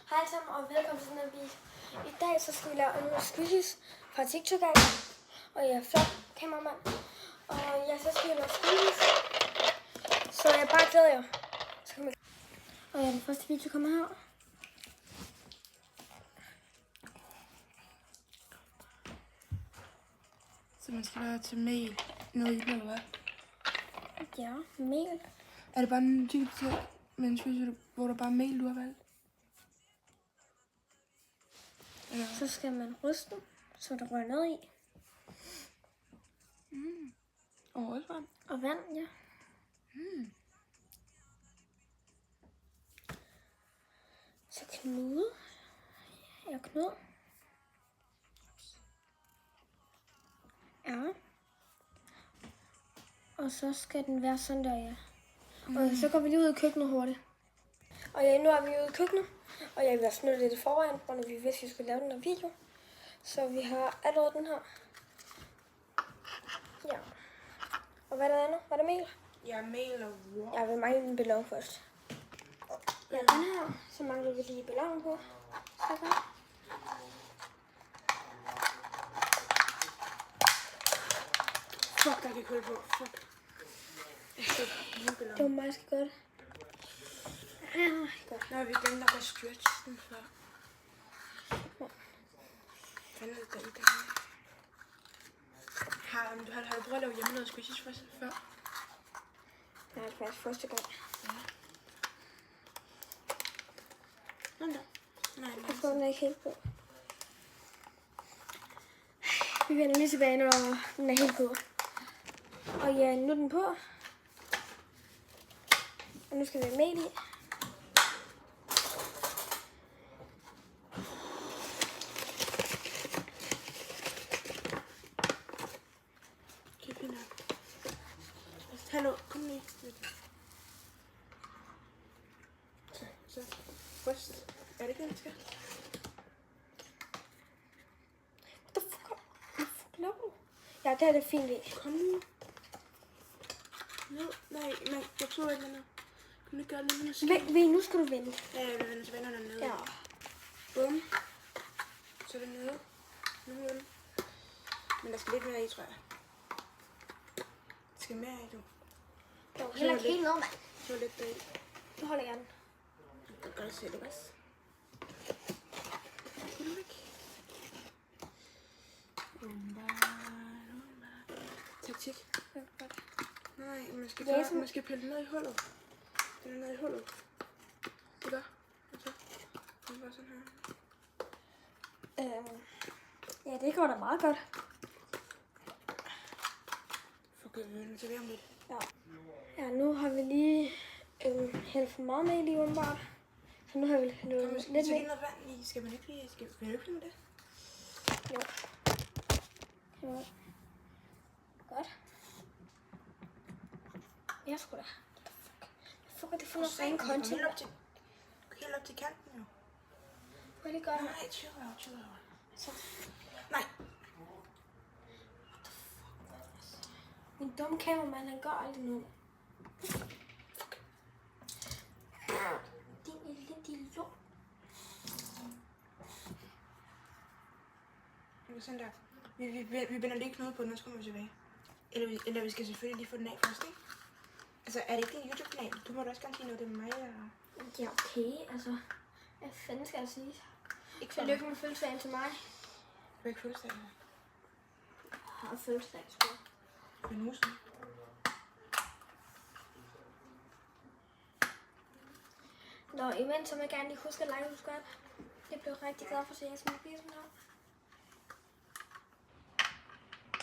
Hej alle sammen og velkommen til den her video. I dag så skal vi lave en squishies fra TikTok. Og jeg er flot kameramand. Og jeg så skal lave squishies. Så jeg bare glæder jer. Og den første video kommer her. Så man skal være til mel noget i den, eller hvad? Ja, mel. Er det bare en type til, men hvor der bare er mel, du har valgt? Eller? Så skal man ryste den, så der rører noget i. Og også vand? Og vand, ja. Så knude. Jeg knuder. Ja. Og så skal den være sådan der, ja. Og så går vi lige ud i køkkenet hurtigt. Og ja, nu er vi ude i køkkenet. Og jeg vil have snyttet lidt i forvejen, når vi vidste, at vi skulle lave den her video. Så vi har allerede den her. Ja. Og hvad er der andet? Var det mel? Ja, mel og wow. Jeg vil mangle en ballon først. Ja, den her. Så mangler vi lige ballonen på. Så godt. Fuck, der gik hul på. Fuck. Det var meget godt. Ja, godt. Nå, vi glemte at stretch den før. Hvad er det der i den her? Har du prøvet at lave hjemme noget squishies før? Nej, det er faktisk første gang. Ja. Nå da. Nej, Jeg får den ikke helt på. Vi vender lige tilbage, når den er helt på. Og ja, nu er den på. Og nu skal vi have mel i. Okay, fint nok. Hallo, kom lige. Så. Ryst. Er det ikke det, vi skal? What the fuck laver du? Ja, det er det fint i. Kom nu. Nej, jeg tror ikke, den er. Kan du gøre lidt mere skidt? Nu skal du vende. Ja, jeg vil vende tilbage, når den er nede. Ja. Bum. Så er det nede. Nu. Men der skal lidt mere i, tror jeg. Der skal mere i, du. Det var heller ikke helt noget, mand. Så lidt deri. Nu holder jeg den. Du kan godt se det, også. Taktik. Nej, man skal pille den ned i hullet. Den er nede i hullet. Det gør. Og så. Den var sådan her. Ja, det går da meget godt. Fuck, vi vender tilbage om lidt. Ja, nu har vi lige hældt for meget mel i, åbenbart. Så nu har vi hældt lidt Lidt mel. noget vand i. Skal vi ikke lige med det? Jo. Ja. Godt. Jeg skulle da. Fuck, det får noget ren content. Helt op til kanten, jo. Hvor er det godt? Nej, chill out. Så. Nej. Min dumme kameramand, han gør aldrig noget. Fuck. Din elendige lort. Sådan der. Vi binder lige knude på den, og så kommer vi tilbage. Eller vi skal selvfølgelig lige få den af først, ikke? Altså, er det ikke din YouTube-kanal? Du må da også gerne sige noget, det er mig, der... Ja, okay, altså. Hvad fanden skal jeg sige? Ikke for Tillykke med fødselsdagen til mig. Du har ikke fødselsdag, eller? Jeg har fødselsdag, sgu. For en uge siden. Nå, imens så vil jeg gerne lige huske at like og subscribe. Jeg blev rigtig glad for at se jeres mobil sådan her.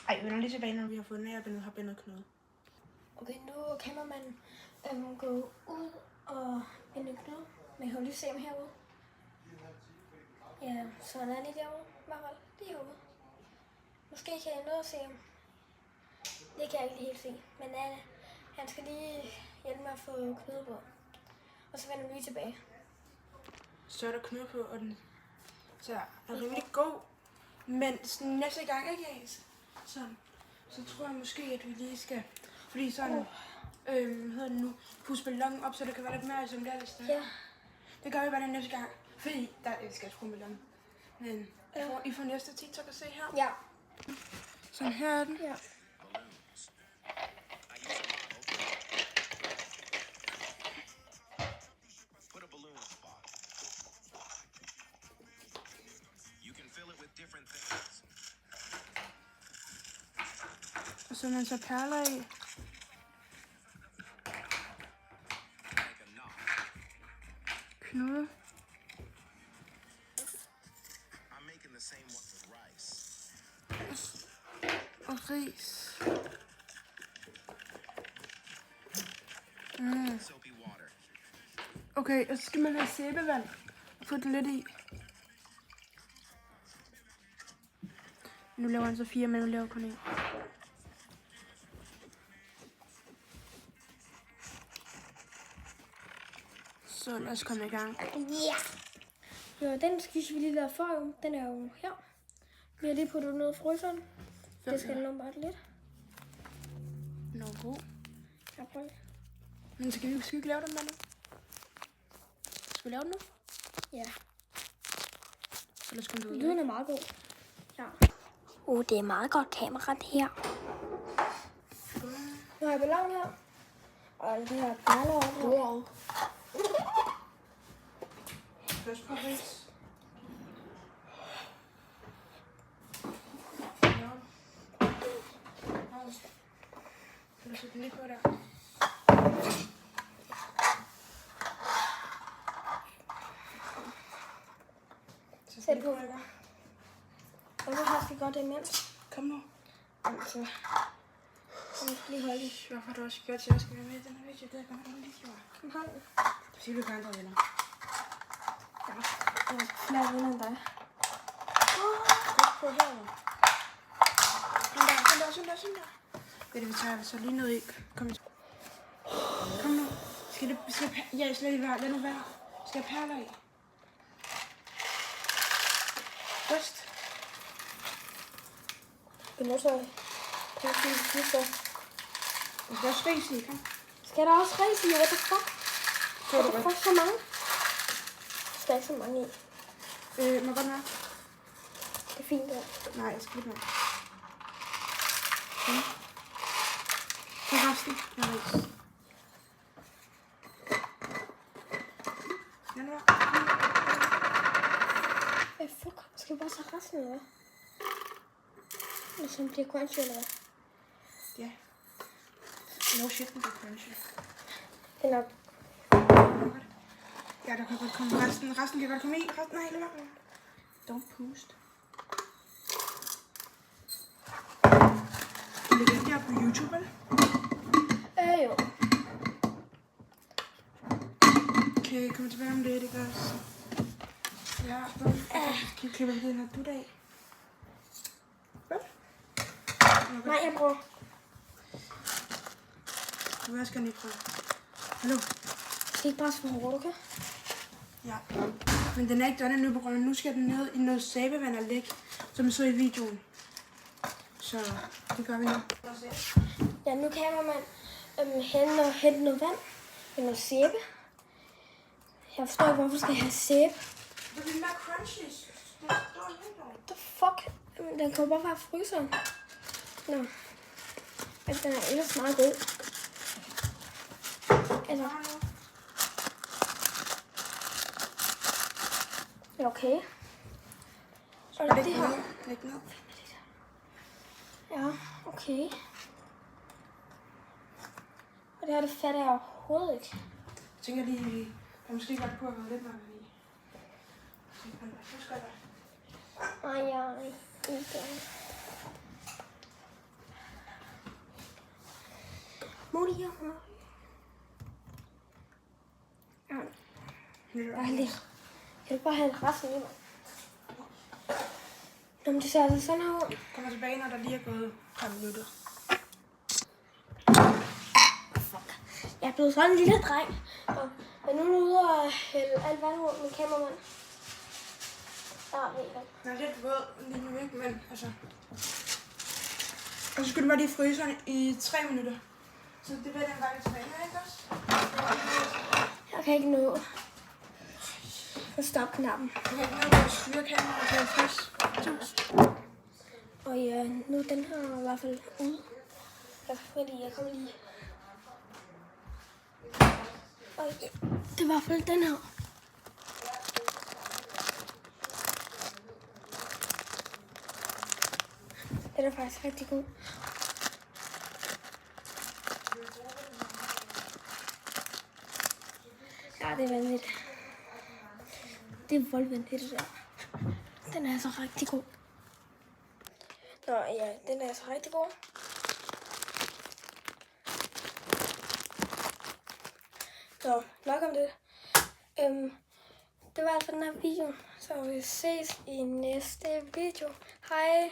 Ej, vi vender lige tilbage, når vi har fundet af, og har bindet knude. Okay, nu kan man gå ud og binde knude. Men jeg kan jo lige se ham herude. Ja, så han er lige derude. I hvert fald lige herude. Måske kan jeg nå at se ham. Det kan jeg ikke lige helt se. Men han skal lige hjælpe med at få knude på. Og så vender vi lige tilbage. Så er der knude på, og den så er rimelig god. Men næste gang, ikke Ase? Så tror jeg måske, at vi lige skal... Fordi sådan, hedder det nu, pusse ballonen op, så det kan være lidt mere som der, hvis det er. Ja. Det gør vi bare den næste gang. Fordi der elsker jeg skrummellerne. Men I får næste TikTok at se her. Ja. Sådan her er den. Ja. Og så man så perler i. Knude. Og ris. Okay, og så skal man have sæbevand og få det lidt i. Nu laver han så 4, men nu laver kun 1. Så lad os komme i gang. Ja. Ja, den skids vi lige lavede før, jo. Den er jo her. Vi har lige puttet noget i fryseren. Det skal den bare lidt. Nå, god. Jeg prøver. Men skal vi ikke lave den, Malle? Skal vi lave den nu? Ja. Så lad os komme ud. Lyden er meget god. Ja. Det er meget godt kamera, det her. Nu har jeg ballon her. Og de her perler over. Wow. Først på ris. Så du sætter lige på der. Sæt det på. Og så har vi godt imens. Kom nu. Altså. Jeg skal lige holde det. Hvorfor har du også gjort, at jeg skal være med i den her video? Det er godt, at lige gjorde. Kom hold den. Du siger, du kan andre venner. Ja. Jeg er flere venner end dig. Godt på her. Sådan der. Ved det, vi tager så lige noget i. Kom nu. Ja, slet ikke være. Lad nu være. Skal jeg perler i? Først. Jeg er nødt til at prøve at sige det. Der skal også ris i, kom. Skal der også ris i? What the fuck? Tror du What the fuck, så mange? Der skal ikke så mange i. Må godt nok. Det er fint, der. Nej, jeg skal lige med. Så resten af ris. Ja, nu. Hvad fuck? Skal vi bare tage resten af det? Ligesom det er crunchy, eller hvad? Ja. No shit, den er crunchy. Det er nok. Ja, der kan godt komme resten. Resten kan godt komme i. Resten er helt langt. Don't puste. Du lægger det her på YouTube, eller? Jo. Okay, kom tilbage om lidt, ikke også? Ja, så kan vi klippe den her dut af. Hvad? Nej, jeg prøver. Du vil skal lige prøve. Hallo? Det er ikke bare så hårdt, okay? Ja. Men den er ikke done endnu på grund af, nu skal den ned i noget sæbevand og lægge, som vi så i videoen. Så det gør vi nu. Ja, nu kan man hente noget vand med noget sæbe. Jeg forstår ikke, hvorfor skal jeg have sæbe. Det bliver mere crunchy. What the fuck? Den kommer bare fra fryseren. Nå. Altså, den er ellers meget god. Altså. Ja, okay. Så er det her. Læg ned. Ja, okay. Og det her, det fatter jeg overhovedet ikke. Jeg tænker lige, der måske godt kunne have været lidt margarine i. Ej, ikke. Mulig her. Ja. Kan du bare have resten i mig? Nå, men det ser altså sådan her ud. Kommer tilbage, når der lige er gået 5 minutter. Fuck. Jeg er blevet sådan en lille dreng. Og jeg er nu ude og hælde alt vand ud med kameramand. Jeg er lidt våd lige nu, ikke? Men altså... Og så skal du bare lige i fryseren i 3 minutter. Så det bliver den bare lidt tilbage, ikke også? Jeg kan ikke nå. på stopknappen. Okay, nu har vi styre kameraet til 50.000. Og ja, nu er den her i hvert fald ude. Altså, fordi jeg kommer lige. Og ja, det er i hvert fald den her. Den er faktisk rigtig god. Ja, det er vanvittigt. Det er voldvanvittigt, det der. Den er altså rigtig god. Nå ja, den er altså rigtig god. Så nok om det. Det var alt for den her video. Så vi ses i næste video. Hej.